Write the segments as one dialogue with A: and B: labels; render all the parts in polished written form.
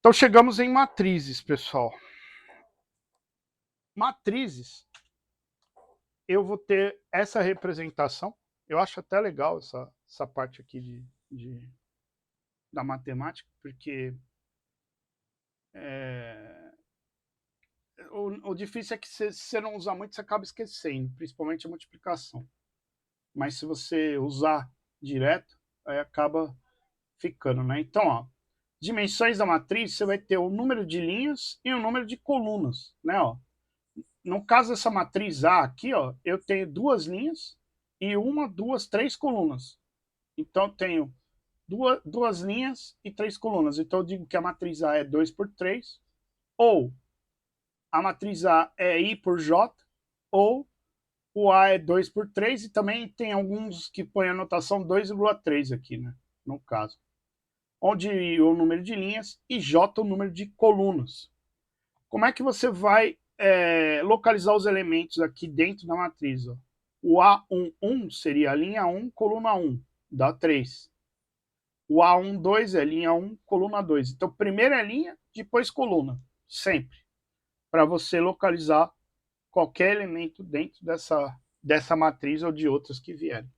A: Então chegamos em matrizes, pessoal. Matrizes, eu vou ter essa representação. Eu acho até legal essa parte aqui da matemática, porque o difícil é que se você não usar muito, você acaba esquecendo, principalmente a multiplicação. Mas se você usar direto, aí acaba ficando, né? Então, ó, dimensões da matriz, você vai ter o número de linhas e o número de colunas, né? Ó. No caso dessa matriz A aqui, ó, eu tenho duas linhas e uma, duas, três colunas. Então, eu tenho duas linhas e três colunas. Então, eu digo que a matriz A é 2 por 3, ou a matriz A é I por J, ou o A é 2 por 3, e também tem alguns que põem a notação 2,3 aqui, né, no caso. Onde I o número de linhas e J o número de colunas. Como é que você vai localizar os elementos aqui dentro da matriz? Ó? O A11 seria a linha 1, coluna 1, dá 3. O A12 é linha 1, coluna 2. Então, primeiro é linha, depois coluna, sempre. Para você localizar qualquer elemento dentro dessa matriz ou de outras que vierem.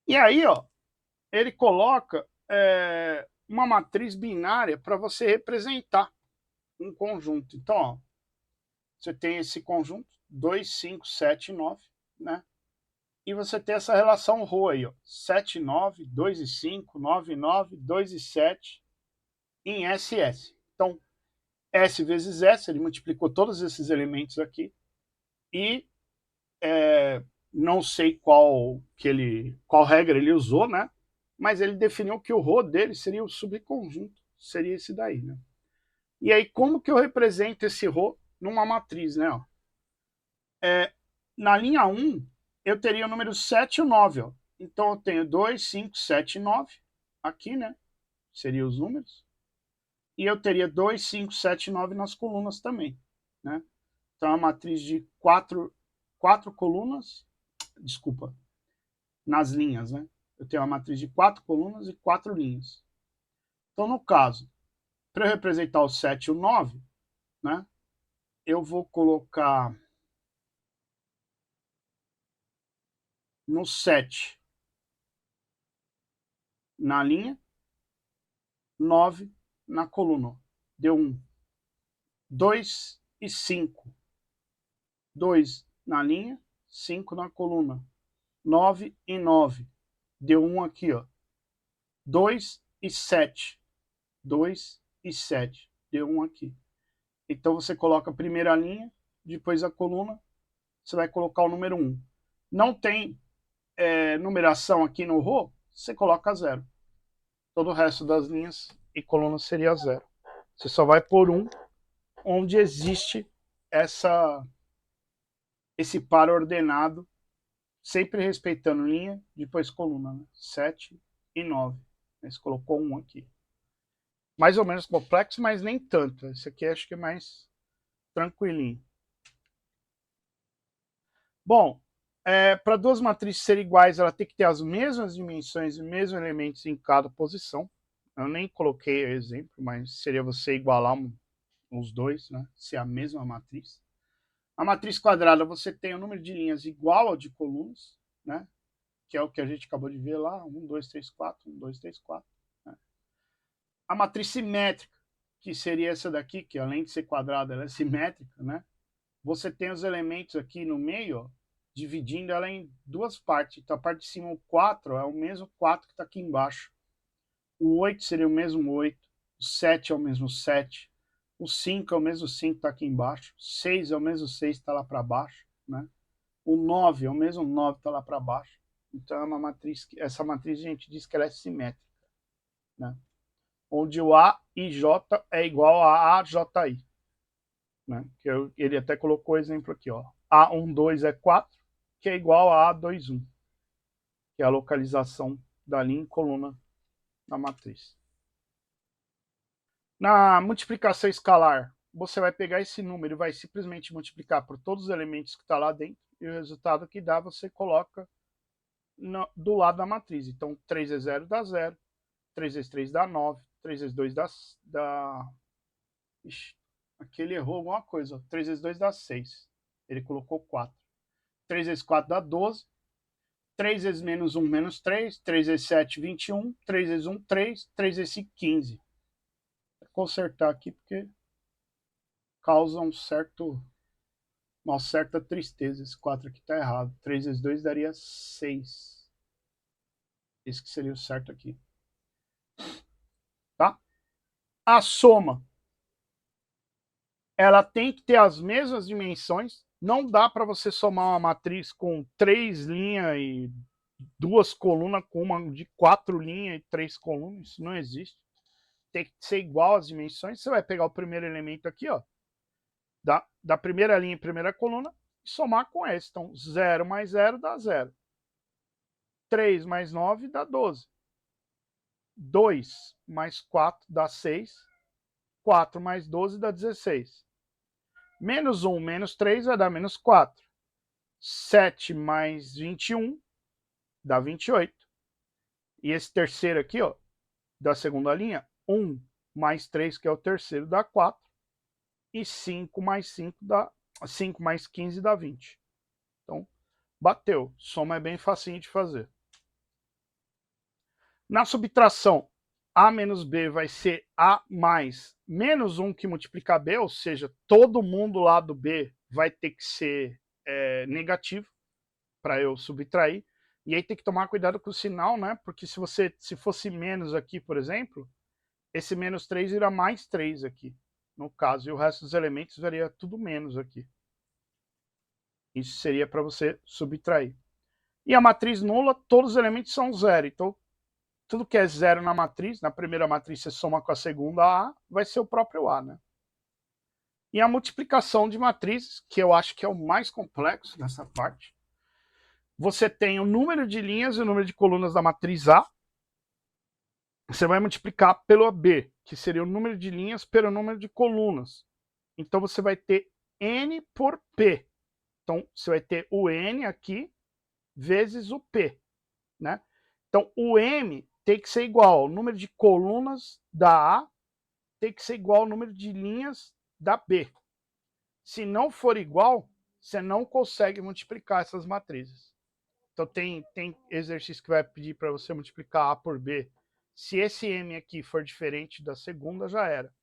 A: E aí, ó, ele coloca uma matriz binária para você representar um conjunto. Então, ó, você tem esse conjunto, 2, 5, 7 e 9, né? E você tem essa relação ρ aí, ó, 7 e 9, 2 e 5, 9 e 9, 2 e 7 em SS. Então, S vezes S, ele multiplicou todos esses elementos aqui e não sei qual regra ele usou, né? Mas ele definiu que o ρ dele seria o subconjunto, seria esse daí, né? E aí, como que eu represento esse ρ numa matriz, né? Ó? Na linha 1, eu teria o número 7 e o 9, ó. Então, eu tenho 2, 5, 7 e 9 aqui, né? Seriam os números. E eu teria 2, 5, 7 e 9 nas colunas também, né? Então, é uma matriz de quatro colunas, desculpa, nas linhas, né? Eu tenho uma matriz de 4 colunas e 4 linhas. Então, no caso, para eu representar o 7 e o 9, né? Eu vou colocar no 7 na linha, 9 na coluna. Deu 1. 2 e 5. 2 na linha, 5 na coluna. 9 e 9. Deu 1 aqui, ó. 2 e 7. 2 e 7. Deu 1 aqui. Então você coloca a primeira linha, depois a coluna, você vai colocar o número 1. Não tem numeração aqui no ρ, você coloca 0. Todo o resto das linhas e colunas seria 0. Você só vai pôr 1 onde existe esse par ordenado, sempre respeitando linha, depois coluna, né? 7 e 9. Você colocou 1 aqui. Mais ou menos complexo, mas nem tanto. Esse aqui acho que é mais tranquilinho. Bom, para duas matrizes serem iguais, ela tem que ter as mesmas dimensões e mesmos elementos em cada posição. Eu nem coloquei exemplo, mas seria você igualar os dois, né? Se é a mesma matriz. A matriz quadrada, você tem o número de linhas igual ao de colunas, né? Que é o que a gente acabou de ver lá, 1, 2, 3, 4, 1, 2, 3, 4. Né? A matriz simétrica, que seria essa daqui, que além de ser quadrada, ela é simétrica, né? Você tem os elementos aqui no meio, ó, dividindo ela em duas partes. Então, a parte de cima, o 4, é o mesmo 4 que está aqui embaixo. O 8 seria o mesmo 8. O 7 é o mesmo 7. O 5 é o mesmo 5 que está aqui embaixo. O 6 é o mesmo 6 que está lá para baixo. Né? O 9 é o mesmo 9 que está lá para baixo. Então, é uma matriz, essa matriz a gente diz que ela é simétrica. Né? Onde o A e J é igual a AJI. Né? Ele até colocou o exemplo aqui. Ó. A12 é 4, que é igual a A21, que é a localização da linha em coluna na matriz. Na multiplicação escalar, você vai pegar esse número e vai simplesmente multiplicar por todos os elementos que estão lá dentro, e o resultado que dá, você coloca do lado da matriz. Então, 3 vezes 0 dá 0, 3 vezes 3 dá 9, 3 vezes 2 dá... Ixi, aqui ele errou alguma coisa. Ó. 3 vezes 2 dá 6. Ele colocou 4. 3 vezes 4 dá 12. 3 vezes menos 1, menos 3. 3 vezes 7, 21. 3 vezes 1, 3. 3 vezes 5, 15. Vou consertar aqui porque causa uma certa tristeza. Esse 4 aqui está errado. 3 vezes 2 daria 6. Esse que seria o certo aqui. Tá? A soma, ela tem que ter as mesmas dimensões. Não dá para você somar uma matriz com 3 linhas e 2 colunas com uma de 4 linhas e 3 colunas. Isso não existe. Tem que ser igual as dimensões. Você vai pegar o primeiro elemento aqui, ó, da primeira linha e primeira coluna, e somar com esse. Então, 0 mais 0 dá 0. 3 mais 9 dá 12. 2 mais 4 dá 6. 4 mais 12 dá 16. Menos 1 menos 3 vai dar menos 4. 7 mais 21 dá 28. E esse terceiro aqui, ó, da segunda linha, 1 mais 3, que é o terceiro, dá 4. E 5 mais 5 dá 5 mais 15 dá 20. Então, bateu. Soma é bem facinho de fazer. Na subtração, A menos B vai ser A mais menos 1 que multiplica B, ou seja, todo mundo lá do B vai ter que ser negativo para eu subtrair. E aí tem que tomar cuidado com o sinal, né? Porque se fosse menos aqui, por exemplo, esse menos 3 vira mais 3 aqui, no caso, e o resto dos elementos varia tudo menos aqui. Isso seria para você subtrair. E a matriz nula, todos os elementos são zero, então tudo que é zero na matriz, na primeira matriz você soma com a segunda A, vai ser o próprio A, né? E a multiplicação de matrizes, que eu acho que é o mais complexo nessa parte. Você tem o número de linhas e o número de colunas da matriz A. Você vai multiplicar pelo B, que seria o número de linhas pelo número de colunas. Então você vai ter N por P. Então você vai ter o N aqui vezes o P, né? Então o M tem que ser igual ao número de colunas da A, tem que ser igual ao número de linhas da B. Se não for igual, você não consegue multiplicar essas matrizes. Então tem exercício que vai pedir para você multiplicar A por B. Se esse M aqui for diferente da segunda, já era.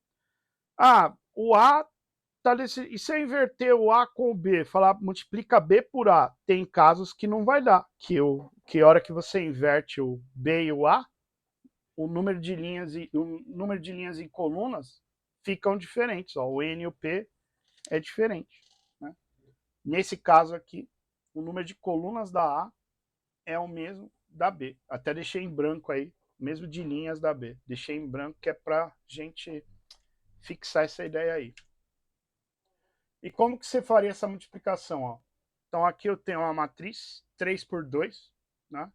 A: Ah, o A tá desse... E se eu inverter o A com o B, falar multiplica B por A, tem casos que não vai dar. Que a hora que você inverte o B e o A, o número de linhas e colunas ficam diferentes. Ó, o N e o P é diferente. Né? Nesse caso aqui, o número de colunas da A é o mesmo da B. Até deixei em branco aí, mesmo de linhas da B. Deixei em branco que é para gente fixar essa ideia aí. E como que você faria essa multiplicação? Ó? Então aqui eu tenho uma matriz 3 por 2, né?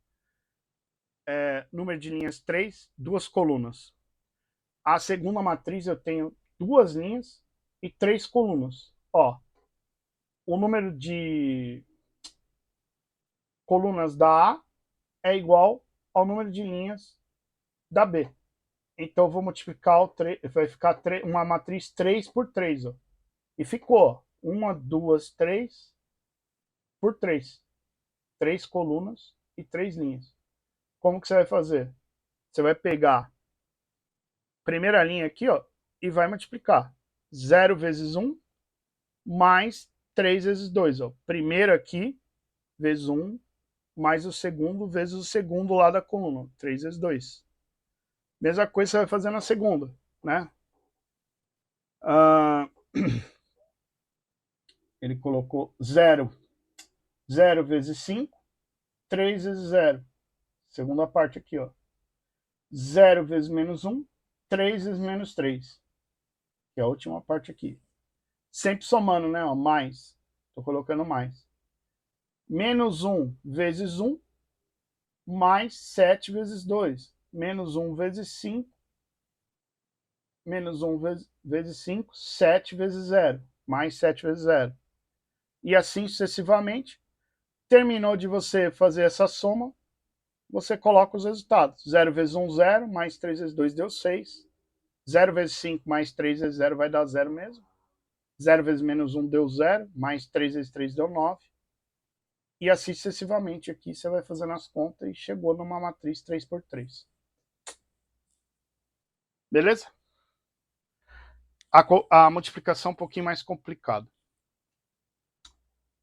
A: Número de linhas 3, 2 colunas. A segunda matriz eu tenho 2 linhas e 3 colunas. Ó, o número de colunas da A é igual ao número de linhas da B. Então eu vou multiplicar vai ficar uma matriz 3 por 3. Ó. E ficou 1, 2, 3 por 3. 3 colunas e 3 linhas. Como que você vai fazer? Você vai pegar a primeira linha aqui, ó, e vai multiplicar. 0 vezes 1 mais 3 vezes 2. Ó. Primeiro aqui, vezes 1, mais o segundo vezes o segundo lá da coluna. 3 vezes 2. Mesma coisa você vai fazer na segunda, né? Ele colocou 0. 0 vezes 5, 3 vezes 0. Segunda parte aqui, ó. 0 vezes menos 1, 3 vezes menos 3. Que é a última parte aqui. Sempre somando, né? Ó, mais. Estou colocando mais. Menos 1 vezes 1, mais 7 vezes 2. Menos 1 vezes 5. Menos 1 vezes 5, 7 vezes 0. Mais 7 vezes 0. E assim sucessivamente. Terminou de você fazer essa soma, você coloca os resultados. 0 vezes 1, 0, mais 3 vezes 2 deu 6. 0 vezes 5 mais 3 vezes 0 vai dar 0 mesmo. 0 vezes menos 1 deu 0, mais 3 vezes 3 deu 9. E assim sucessivamente aqui você vai fazendo as contas e chegou numa matriz 3×3. Beleza? A multiplicação é um pouquinho mais complicada.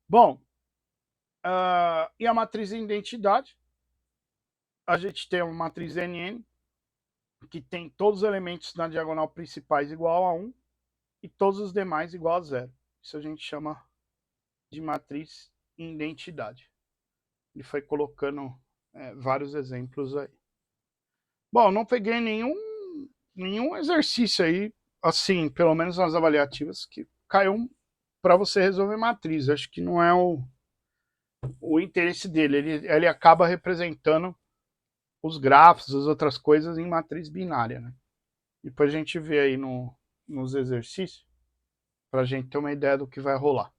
A: Bom, e a matriz de identidade? A gente tem uma matriz NN, que tem todos os elementos na diagonal principais igual a 1 e todos os demais igual a 0. Isso a gente chama de matriz identidade. Ele foi colocando vários exemplos aí. Bom, não peguei nenhum exercício aí, assim, pelo menos nas avaliativas, que caiu para você resolver matriz. Acho que não é o interesse dele. Ele acaba representando os grafos, as outras coisas em matriz binária, né? Depois a gente vê aí nos exercícios, para a gente ter uma ideia do que vai rolar.